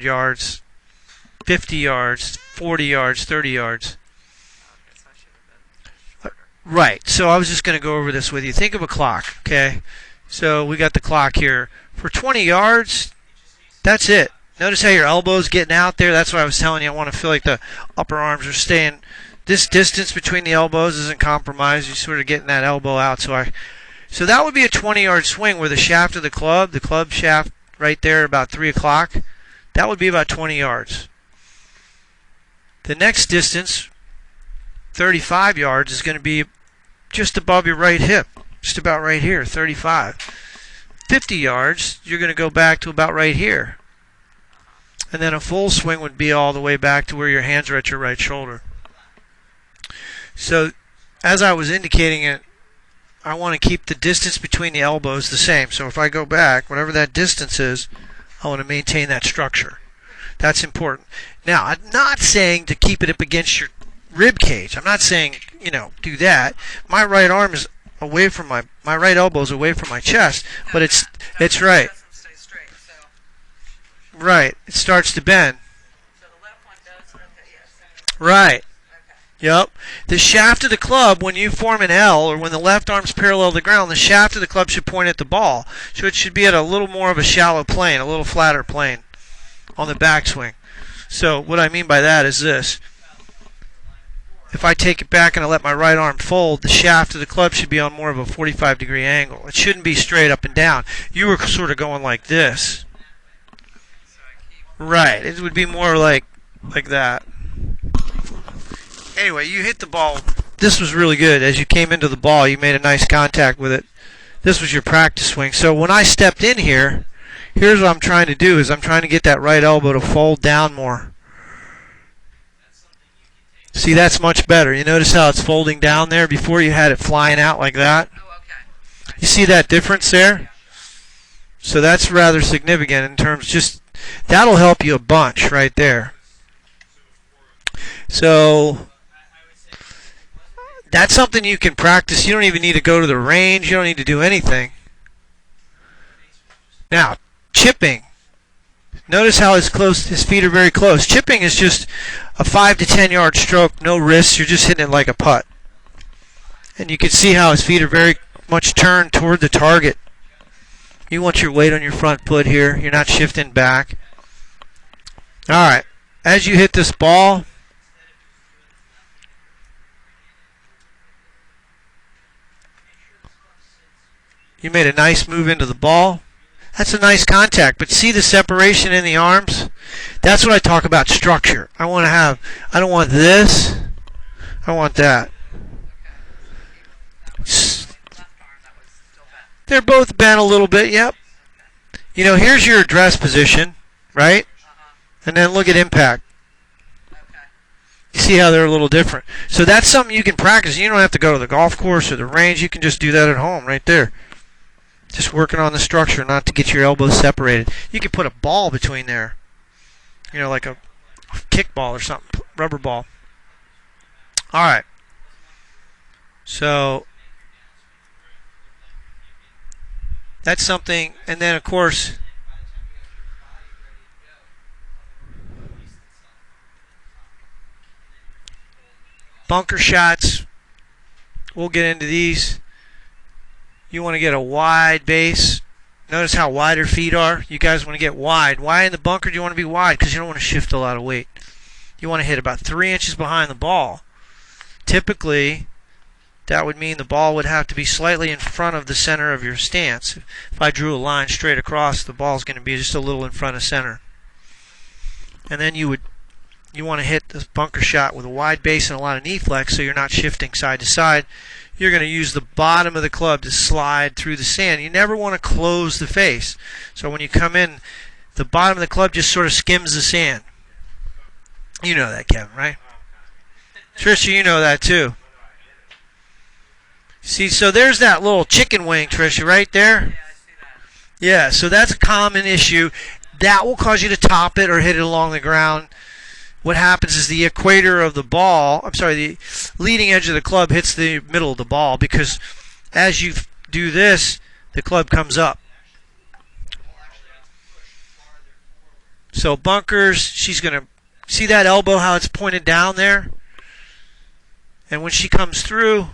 yards, 50 yards, 40 yards, 30 yards. Right, so I was just going to go over this with you. Think of a clock, okay? So we got the clock here. For 20 yards, that's it. Notice how your elbow's getting out there. That's what I was telling you. I want to feel like the upper arms are staying. This distance between the elbows isn't compromised. You're sort of getting that elbow out. So that would be a 20-yard swing where the shaft of the club shaft right there about 3 o'clock, that would be about 20 yards. The next distance, 35 yards, is going to be just above your right hip, just about right here, 35. 50 yards, you're going to go back to about right here. And then a full swing would be all the way back to where your hands are at your right shoulder. So as I was indicating it, I want to keep the distance between the elbows the same. So if I go back, whatever that distance is, I want to maintain that structure. That's important. Now, I'm not saying to keep it up against your rib cage. I'm not saying, do that. My right arm is away from my right elbow is away from my chest, but it's right. Right. It starts to bend. So the left one does. Okay, yes. Right. Okay. Yep. The shaft of the club, when you form an L, or when the left arm's parallel to the ground, the shaft of the club should point at the ball. So it should be at a little more of a shallow plane, a little flatter plane on the backswing. So what I mean by that is this. If I take it back and I let my right arm fold, the shaft of the club should be on more of a 45-degree angle. It shouldn't be straight up and down. You were sort of going like this. Right. It would be more like that. Anyway, you hit the ball. This was really good. As you came into the ball, you made a nice contact with it. This was your practice swing. So when I stepped in here, here's what I'm trying to do is I'm trying to get that right elbow to fold down more. See, that's much better. You notice how it's folding down there? Before you had it flying out like that. Oh, okay. You see that difference there? So that's rather significant in terms just that'll help you a bunch right there. So that's something you can practice. You don't even need to go to the range. You don't need to do anything. Now, chipping. Notice how his feet are very close. Chipping is just a 5 to 10 yard stroke, no wrists. You're just hitting it like a putt. And you can see how his feet are very much turned toward the target. You want your weight on your front foot here. You're not shifting back. All right. As you hit this ball, you made a nice move into the ball. That's a nice contact, but see the separation in the arms? That's what I talk about structure. I don't want this, I want that. They're both bent a little bit, yep. Here's your address position, right? And then look at impact. You see how they're a little different. So that's something you can practice. You don't have to go to the golf course or the range. You can just do that at home right there. Just working on the structure, not to get your elbows separated. You can put a ball between there. Like a kickball or something, rubber ball. All right. So that's something. And then, of course, bunker shots. We'll get into these. You want to get a wide base. Notice how wide her feet are. You guys want to get wide. Why in the bunker do you want to be wide? Because you don't want to shift a lot of weight. You want to hit about 3 inches behind the ball. Typically, that would mean the ball would have to be slightly in front of the center of your stance. If I drew a line straight across, the ball's going to be just a little in front of center. And then you want to hit this bunker shot with a wide base and a lot of knee flex so you're not shifting side to side. You're going to use the bottom of the club to slide through the sand. You never want to close the face. So when you come in, the bottom of the club just sort of skims the sand. You know that, Kevin, right? Trisha, you know that too. See, so there's that little chicken wing, Trisha, right there. Yeah, I see that. Yeah, so that's a common issue. That will cause you to top it or hit it along the ground. What happens is the equator of the ball, the leading edge of the club hits the middle of the ball because as you do this, the club comes up. So bunkers, she's going to see that elbow, how it's pointed down there? And when she comes through,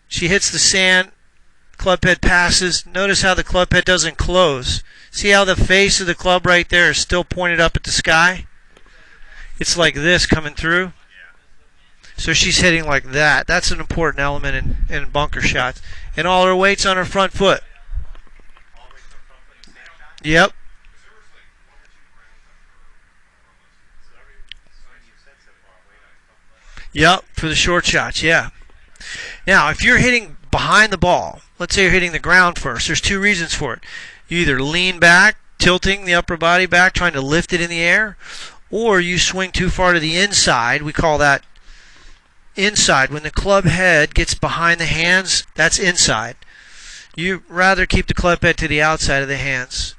she hits the sand, club head passes. Notice how the club head doesn't close. See how the face of the club right there is still pointed up at the sky? It's like this coming through. So she's hitting like that. That's an important element in bunker shots. And all her weight's on her front foot. Yep. Yep, for the short shots, yeah. Now, if you're hitting behind the ball, let's say you're hitting the ground first, there's two reasons for it. You either lean back, tilting the upper body back, trying to lift it in the air, or you swing too far to the inside. We call that inside. When the club head gets behind the hands, that's inside. You rather keep the club head to the outside of the hands.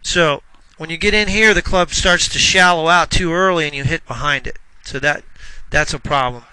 So when you get in here, the club starts to shallow out too early and you hit behind it. So that's a problem.